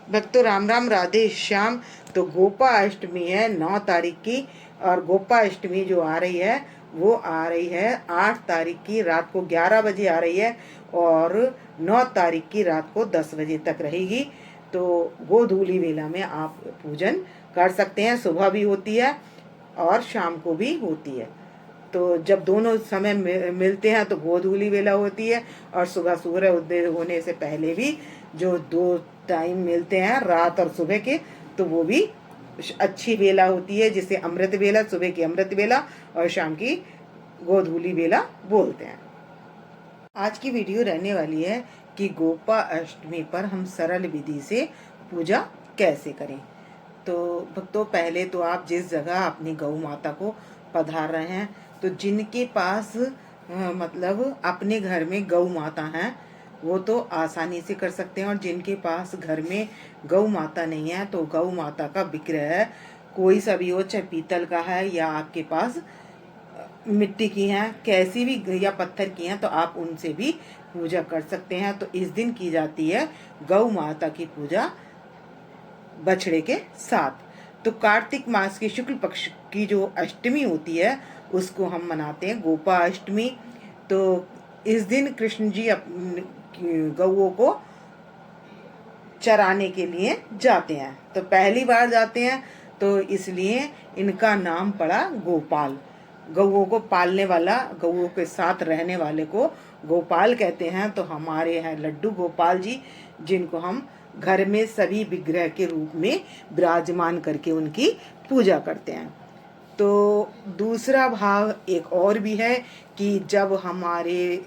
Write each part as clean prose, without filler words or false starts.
भक्तों राम राम, राधे श्याम। तो गोपा अष्टमी है 9 तारीख की, और गोपा अष्टमी जो आ रही है वो आ रही है 8 तारीख की रात को 11 बजे आ रही है, और 9 तारीख की रात को 10 बजे तक रहेगी। तो गोधूली वेला में आप पूजन कर सकते हैं। सुबह भी होती है और शाम को भी होती है। तो जब दोनों समय मिलते हैं तो गोधूली वेला होती है, और सुबह सूर्य उदय होने से पहले भी जो 2 टाइम मिलते हैं रात और सुबह के, तो वो भी अच्छी वेला होती है, जिसे अमृत वेला, सुबह की अमृत वेला और शाम की गोधूली वेला बोलते हैं। आज की वीडियो रहने वाली है कि गोपा अष्टमी पर हम सरल विधि से पूजा कैसे करें। तो भक्तों, पहले तो आप जिस जगह अपनी गौ माता को पधार रहे हैं, तो जिनके पास मतलब अपने घर में गौ माता हैं वो तो आसानी से कर सकते हैं, और जिनके पास घर में गौ माता नहीं है तो गौ माता का विग्रह कोई सा भी हो, चाहे पीतल का है या आपके पास मिट्टी की हैं, कैसी भी, या पत्थर की हैं, तो आप उनसे भी पूजा कर सकते हैं। तो इस दिन की जाती है गौ माता की पूजा बछड़े के साथ। तो कार्तिक मास के शुक्ल पक्ष की जो अष्टमी होती है उसको हम मनाते हैं गोपा अष्टमी। तो इस दिन कृष्ण जी गौओं को चराने के लिए जाते हैं। तो पहली बार जाते हैं तो इसलिए इनका नाम पड़ा गोपाल। गौओं को पालने वाला, गौओं के साथ रहने वाले को गोपाल कहते हैं। तो हमारे हैं लड्डू गोपाल जी, जिनको हम घर में सभी विग्रह के रूप में विराजमान करके उनकी पूजा करते हैं। तो दूसरा भाव एक और भी है कि जब हमारे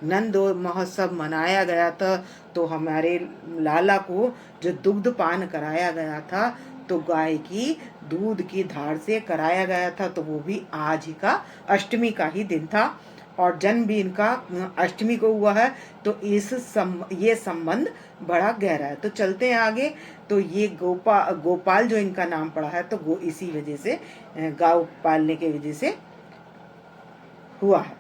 नंद महोत्सव मनाया गया था तो हमारे लाला को जो दुग्ध पान कराया गया था, तो गाय की दूध की धार से कराया गया था, तो वो भी आज ही का अष्टमी का ही दिन था, और जन्म भी इनका अष्टमी को हुआ है। तो ये संबंध बड़ा गहरा है। तो चलते हैं आगे। तो ये गोपाल जो इनका नाम पड़ा है, तो इसी वजह से गौ पालने के वजह से हुआ है।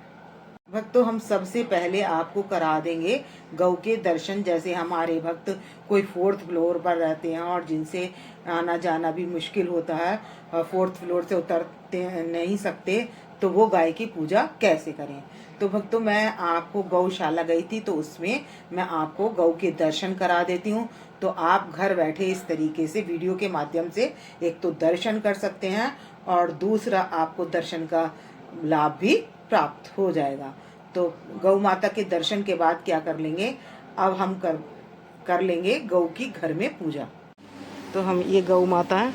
भक्तों, हम सबसे पहले आपको करा देंगे गौ के दर्शन। जैसे हमारे भक्त कोई 4th फ्लोर पर रहते हैं और जिनसे आना जाना भी मुश्किल होता है, 4th फ्लोर से उतरते नहीं सकते, तो वो गाय की पूजा कैसे करें। तो भक्तों, मैं आपको गौशाला गई थी, तो उसमें मैं आपको गौ के दर्शन करा देती हूँ। तो आप घर बैठे इस तरीके से वीडियो के माध्यम से एक तो दर्शन कर सकते हैं, और दूसरा आपको दर्शन का लाभ भी प्राप्त हो जाएगा। तो गौ माता के दर्शन के बाद क्या कर लेंगे, अब हम कर लेंगे गौ की घर में पूजा। तो हम ये गौ माता है,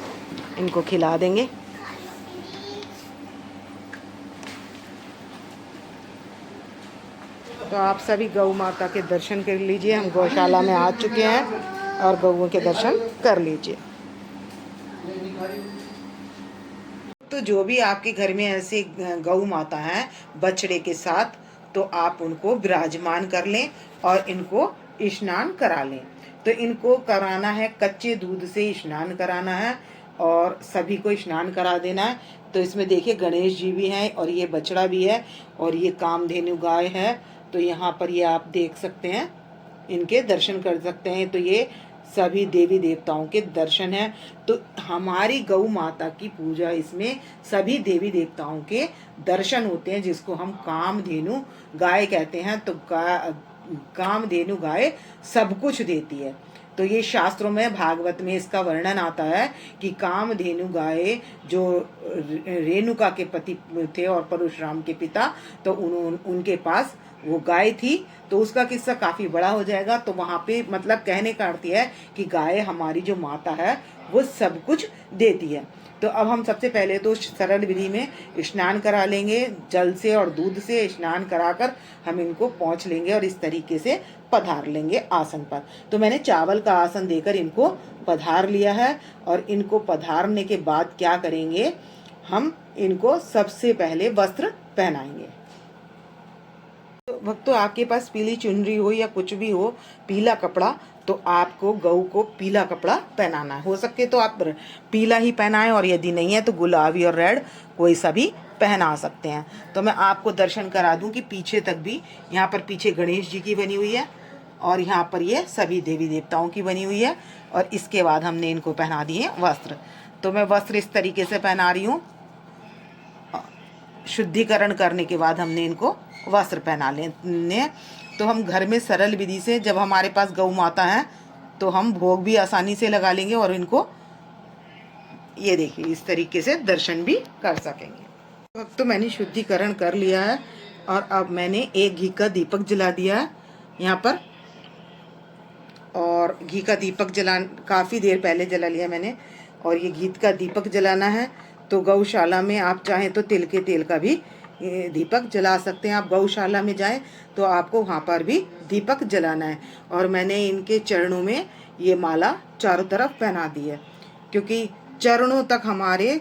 इनको खिला देंगे। तो आप सभी गौ माता के दर्शन कर लीजिए। हम गौशाला में आ चुके हैं और गौओं के दर्शन कर लीजिए। तो जो भी आपके घर में ऐसे गौ माता हैं बछड़े के साथ, तो आप उनको विराजमान कर लें और इनको स्नान करा लें। तो इनको कराना है, कच्चे दूध से स्नान कराना है और सभी को स्नान करा देना है। तो इसमें देखिए गणेश जी भी हैं और ये बछड़ा भी है और ये कामधेनु गाय है। तो यहाँ पर ये आप देख सकते हैं, इनके दर्शन कर सकते हैं। तो ये सभी देवी देवताओं के दर्शन हैं। तो हमारी गौ माता की पूजा, इसमें सभी देवी देवताओं के दर्शन होते हैं, जिसको हम कामधेनु गाय कहते हैं। तो कामधेनु गाय सब कुछ देती है। तो ये शास्त्रों में, भागवत में इसका वर्णन आता है कि कामधेनु गाय जो रेणुका के पति थे और परशुराम के पिता, तो उनके पास वो गाय थी। तो उसका किस्सा काफ़ी बड़ा हो जाएगा। तो वहाँ पे मतलब कहने का अर्थ है कि गाय हमारी जो माता है वो सब कुछ देती है। तो अब हम सबसे पहले तो सरल विधि में स्नान करा लेंगे, जल से और दूध से स्नान कराकर हम इनको पोंछ लेंगे और इस तरीके से पधार लेंगे आसन पर। तो मैंने चावल का आसन देकर इनको पधार लिया है, और इनको पधारने के बाद क्या करेंगे, हम इनको सबसे पहले वस्त्र पहनाएंगे। तो भक्तों, आपके पास पीली चुनरी हो या कुछ भी हो, पीला कपड़ा, तो आपको गऊ को पीला कपड़ा पहनाना है। हो सके तो आप पीला ही पहनाएं, और यदि नहीं है तो गुलाबी और रेड कोई सा भी पहना सकते हैं। तो मैं आपको दर्शन करा दूं कि पीछे तक भी, यहाँ पर पीछे गणेश जी की बनी हुई है, और यहाँ पर ये सभी देवी देवताओं की बनी हुई है। और इसके बाद हमने इनको पहना दिए वस्त्र। तो मैं वस्त्र इस तरीके से पहना रही हूँ। शुद्धिकरण करने के बाद हमने इनको वस्त्र पहना लेने। तो हम घर में सरल विधि से, जब हमारे पास गौ माता है तो हम भोग भी आसानी से लगा लेंगे और इनको ये देखिए इस तरीके से दर्शन भी कर सकेंगे। अब तो मैंने शुद्धिकरण कर लिया है और अब मैंने एक घी का दीपक जला दिया है यहाँ पर। और घी का दीपक काफ़ी देर पहले जला लिया मैंने। और ये घी का दीपक जलाना है तो गौशाला में आप चाहें तो तिल के तेल का भी दीपक जला सकते हैं। आप गौशाला में जाएं तो आपको वहाँ पर भी दीपक जलाना है। और मैंने इनके चरणों में ये माला चारों तरफ पहना दी है, क्योंकि चरणों तक हमारे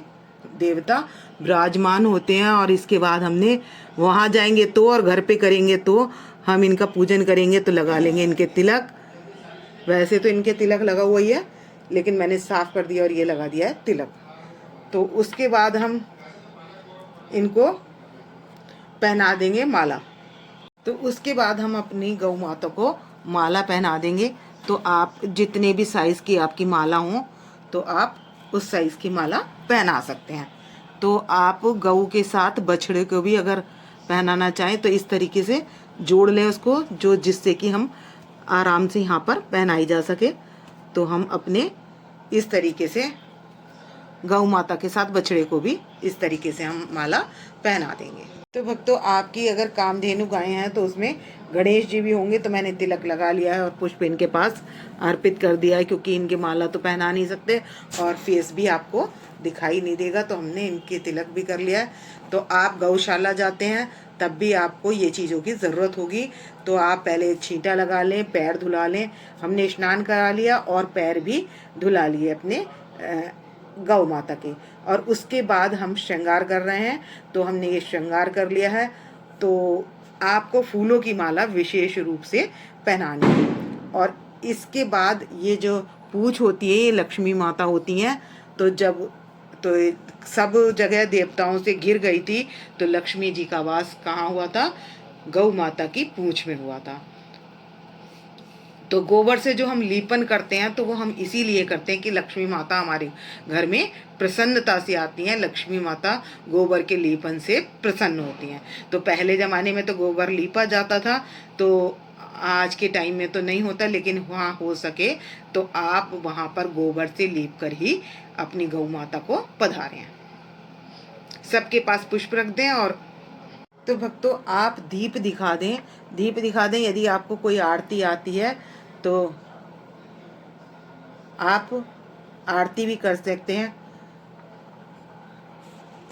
देवता विराजमान होते हैं। और इसके बाद हमने वहाँ जाएंगे तो, और घर पे करेंगे तो, हम इनका पूजन करेंगे तो लगा लेंगे इनके तिलक। वैसे तो इनके तिलक लगा हुआ ही है, लेकिन मैंने साफ कर दिया और ये लगा दिया है तिलक। तो उसके बाद हम इनको पहना देंगे माला। तो उसके बाद हम अपनी गौ माता को माला पहना देंगे। तो आप जितने भी साइज़ की आपकी माला हो तो आप उस साइज़ की माला पहना सकते हैं। तो आप गऊ के साथ बछड़े को भी अगर पहनाना चाहें तो इस तरीके से जोड़ लें उसको, जो जिससे कि हम आराम से यहाँ पर पहनाई जा सके। तो हम अपने इस तरीके से गौ माता के साथ बछड़े को भी इस तरीके से हम माला पहना देंगे। तो भक्तों, आपकी अगर कामधेनु गायें हैं तो उसमें गणेश जी भी होंगे। तो मैंने तिलक लगा लिया है और पुष्प इनके पास अर्पित कर दिया है, क्योंकि इनके माला तो पहना नहीं सकते और फेस भी आपको दिखाई नहीं देगा। तो हमने इनके तिलक भी कर लिया है। तो आप गौशाला जाते हैं तब भी आपको ये चीज़ों की ज़रूरत होगी। तो आप पहले छींटा लगा लें, पैर धुला लें। हमने स्नान करा लिया और पैर भी धुला लिए अपने गौ माता के। और उसके बाद हम श्रृंगार कर रहे हैं। तो हमने ये श्रृंगार कर लिया है। तो आपको फूलों की माला विशेष रूप से पहनानी है। और इसके बाद ये जो पूछ होती है, ये लक्ष्मी माता होती हैं। तो जब तो सब जगह देवताओं से घिर गई थी तो लक्ष्मी जी का वास कहाँ हुआ था? गौ माता की पूंछ में हुआ था। तो गोबर से जो हम लीपन करते हैं तो वो हम इसीलिए करते हैं कि लक्ष्मी माता हमारे घर में प्रसन्नता से आती हैं। लक्ष्मी माता गोबर के लीपन से प्रसन्न होती हैं। तो पहले ज़माने में तो गोबर लीपा जाता था, तो आज के टाइम में तो नहीं होता, लेकिन वहाँ हो सके तो आप वहाँ पर गोबर से लीप कर ही अपनी गौ माता को पधारें। सबके पास पुष्प रख दें। और तो भक्तों, आप दीप दिखा दें, दीप दिखा दें। यदि आपको कोई आरती आती है तो आप आरती भी कर सकते हैं।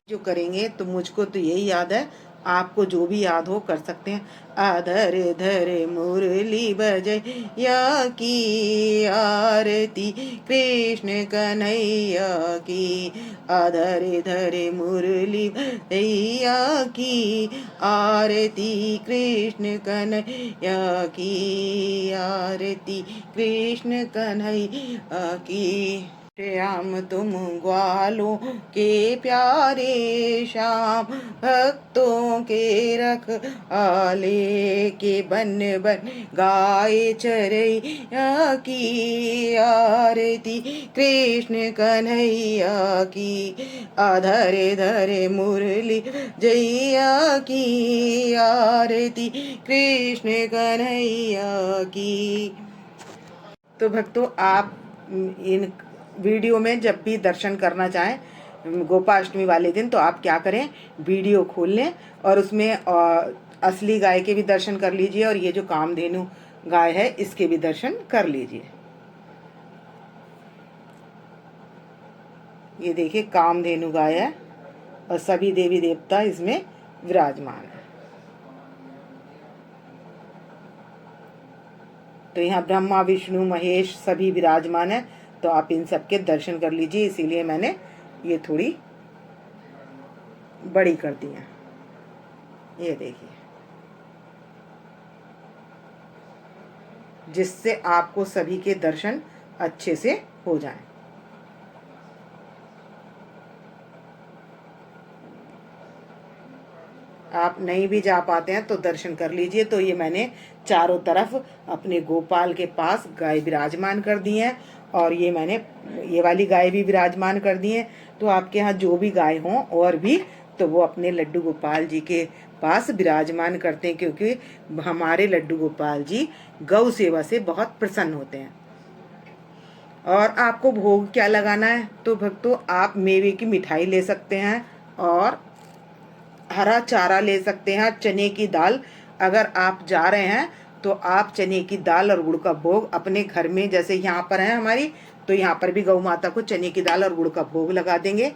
जो करेंगे तो मुझको तो यही याद है, आपको जो भी याद हो कर सकते हैं। अधर धर मुरली बजैया की आरती कृष्ण कन्हैया की। अधर धर मुरली बजैया की आरती कृष्ण कन्हैया की। आरती कृष्ण कन्हैया की। श्याम तुम ग्वालों के प्यारे श्याम, भक्तों के रख आले के बन बन गाए चरैया की। आरती कृष्ण कन्हैया की। अधरे धरे मुरली जैया की। आरती कृष्ण कन्हैया की। तो भक्तों, आप इन वीडियो में जब भी दर्शन करना चाहें गोपाष्टमी वाले दिन, तो आप क्या करें, वीडियो खोल लें और उसमें असली गाय के भी दर्शन कर लीजिए और ये जो कामधेनु गाय है इसके भी दर्शन कर लीजिए। ये देखिए कामधेनु गाय है और सभी देवी देवता इसमें विराजमान है। तो यहाँ ब्रह्मा विष्णु महेश सभी विराजमान है। तो आप इन सब के दर्शन कर लीजिए। इसीलिए मैंने ये थोड़ी बड़ी कर दी है। ये देखिए, जिससे आपको सभी के दर्शन अच्छे से हो जाएं। आप नहीं भी जा पाते हैं तो दर्शन कर लीजिए। तो ये मैंने चारों तरफ अपने गोपाल के पास गाय विराजमान कर दी हैं, और ये मैंने ये वाली गाय भी विराजमान कर दी हैं। तो आपके यहाँ जो भी गाय हों और भी, तो वो अपने लड्डू गोपाल जी के पास विराजमान करते हैं, क्योंकि हमारे लड्डू गोपाल जी गौ सेवा से बहुत प्रसन्न होते हैं। और आपको भोग क्या लगाना है, तो भक्तों आप मेवे की मिठाई ले सकते हैं और हरा चारा ले सकते हैं, चने की दाल। अगर आप जा रहे हैं तो आप चने की दाल और गुड़ का भोग अपने घर में, जैसे यहाँ पर है हमारी, तो यहाँ पर भी गौ माता को चने की दाल और गुड़ का भोग लगा देंगे।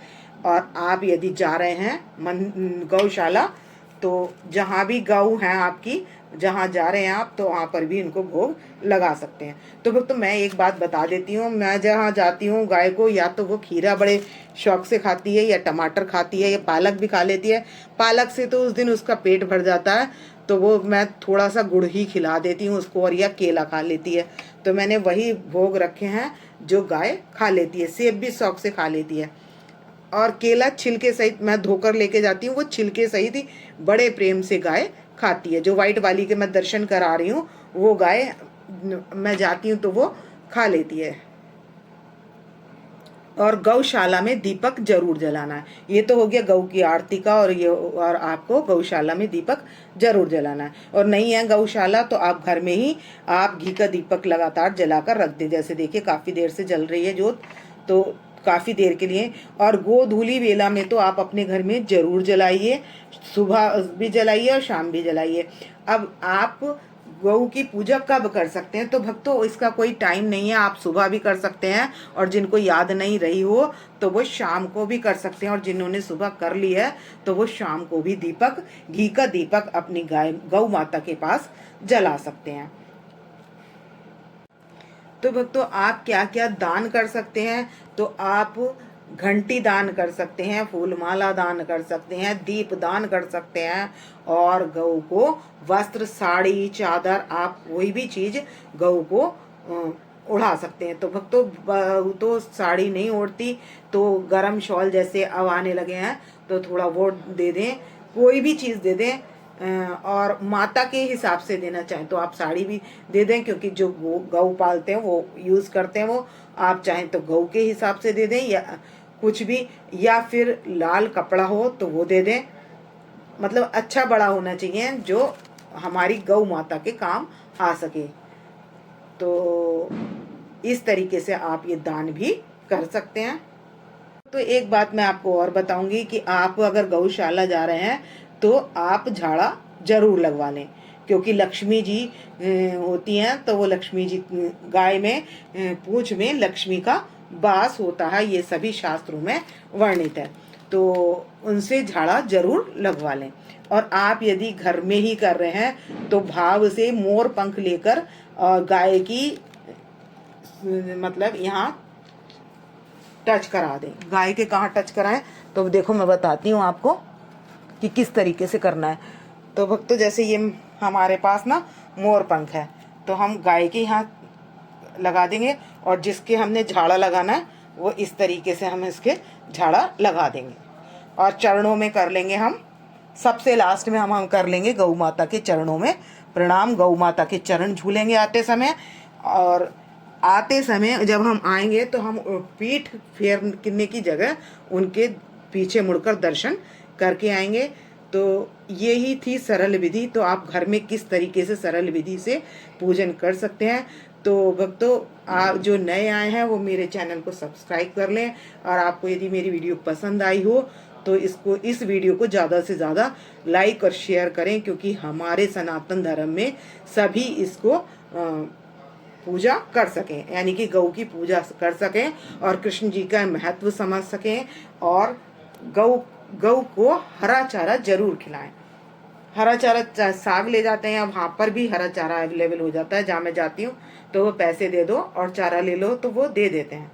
और आप यदि जा रहे हैं गौशाला, तो जहाँ भी गौ हैं आपकी, जहाँ जा रहे हैं आप, तो वहाँ पर भी इनको भोग लगा सकते हैं। तो भक्तों मैं एक बात बता देती हूँ, मैं जहाँ जाती हूँ गाय को, या तो वो खीरा बड़े शौक से खाती है, या टमाटर खाती है, या पालक भी खा लेती है। पालक से तो उस दिन उसका पेट भर जाता है, तो वो मैं थोड़ा सा गुड़ ही खिला देती हूँ उसको, और या केला खा लेती है। तो मैंने वही भोग रखे हैं जो गाय खा लेती है। सेब भी शौक से खा लेती है, और केला छिलके सहित मैं धोकर लेके जाती हूँ, वो छिलके सहित ही बड़े प्रेम से गाय खाती है। जो वाइट वाली के मैं दर्शन करा रही हूँ, वो गाय मैं जाती हूँ तो वो खा लेती है। और गौशाला में दीपक जरूर जलाना है। ये तो हो गया गौ की आरती का, और आपको गौशाला में दीपक जरूर जलाना है। और नहीं है गौशाला तो आप घर में ही आप घी का दीपक लगातार जलाकर रख दे। जैसे देखिए काफ़ी देर से जल रही है जोत, तो काफ़ी देर के लिए। और गोधूली वेला में तो आप अपने घर में जरूर जलाइए, सुबह भी जलाइए और शाम भी जलाइए। अब आप गौ की पूजा कब कर सकते हैं, तो भक्तों इसका कोई टाइम नहीं है। आप सुबह भी कर सकते हैं, और जिनको याद नहीं रही हो तो वो शाम को भी कर सकते हैं, और जिन्होंने सुबह कर ली है तो वो शाम को भी दीपक, घी का दीपक अपनी गाय गौ माता के पास जला सकते हैं। तो भक्तों आप क्या क्या दान कर सकते हैं, तो आप घंटी दान कर सकते हैं, फूलमाला दान कर सकते हैं, दीप दान कर सकते हैं, और गौ को वस्त्र, साड़ी, चादर, आप कोई भी चीज गौ को उड़ा सकते हैं। तो भक्तों तो साड़ी नहीं ओढ़ती, तो गरम शॉल जैसे अब आने लगे हैं, तो थोड़ा वो दे दें, कोई भी चीज़ दे दें। और माता के हिसाब से देना चाहें तो आप साड़ी भी दे दें, क्योंकि जो गौ पालते हैं वो यूज़ करते हैं, वो आप चाहें तो गौ के हिसाब से दे दें, या कुछ भी, या फिर लाल कपड़ा हो तो वो दे दें। मतलब अच्छा बड़ा होना चाहिए जो हमारी गौ माता के काम आ सके। तो इस तरीके से आप ये दान भी कर सकते हैं। तो एक बात मैं आपको और बताऊंगी कि आप अगर गौशाला जा रहे हैं तो आप झाड़ा जरूर लगवा लें, क्योंकि लक्ष्मी जी होती हैं, तो वो लक्ष्मी जी गाय में पूंछ में लक्ष्मी का वास होता है, ये सभी शास्त्रों में वर्णित है। तो उनसे झाड़ा जरूर लगवा लें। और आप यदि घर में ही कर रहे हैं तो भाव से मोर पंख लेकर गाय की मतलब यहाँ टच करा दें। गाय के कहाँ टच कराएं, तो देखो मैं बताती हूँ आपको कि किस तरीके से करना है। तो भक्तों जैसे ये हमारे पास ना मोर पंख है, तो हम गाय के यहाँ लगा देंगे, और जिसके हमने झाड़ा लगाना है वो इस तरीके से हम इसके झाड़ा लगा देंगे। और चरणों में कर लेंगे हम, सबसे लास्ट में हम कर लेंगे गौ माता के चरणों में प्रणाम। गौ माता के चरण झूलेंगे आते समय, और आते समय जब हम आएंगे तो हम पीठ फेरने की जगह उनके पीछे मुड़कर दर्शन करके आएंगे। तो यही थी सरल विधि। तो आप घर में किस तरीके से सरल विधि से पूजन कर सकते हैं। तो भक्तों आप जो नए आए हैं वो मेरे चैनल को सब्सक्राइब कर लें, और आपको यदि मेरी वीडियो पसंद आई हो तो इस वीडियो को ज़्यादा से ज़्यादा लाइक और शेयर करें, क्योंकि हमारे सनातन धर्म में सभी इसको पूजा कर सकें, यानी कि गौ की पूजा कर सकें और कृष्ण जी का महत्व समझ सकें। और गौ को हरा चारा जरूर खिलाएं। हरा चारा साग ले जाते हैं, अब वहाँ पर भी हरा चारा अवेलेबल हो जाता है। जहाँ मैं जाती हूँ तो वो पैसे दे दो और चारा ले लो, तो वो दे देते हैं।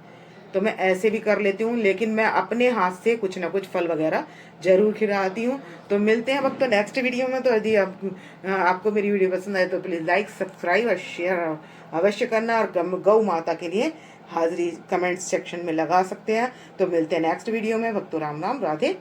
तो मैं ऐसे भी कर लेती हूँ, लेकिन मैं अपने हाथ से कुछ ना कुछ फल वगैरह जरूर खिलाती हूँ। तो मिलते हैं वक्त तो नेक्स्ट वीडियो में। तो यदि आपको मेरी वीडियो पसंद आए तो प्लीज़ लाइक, सब्सक्राइब और शेयर अवश्य करना, और गौ माता के लिए हाजिरी कमेंट सेक्शन में लगा सकते हैं। तो मिलते हैं नेक्स्ट वीडियो में। भक्तों राम राम, राधे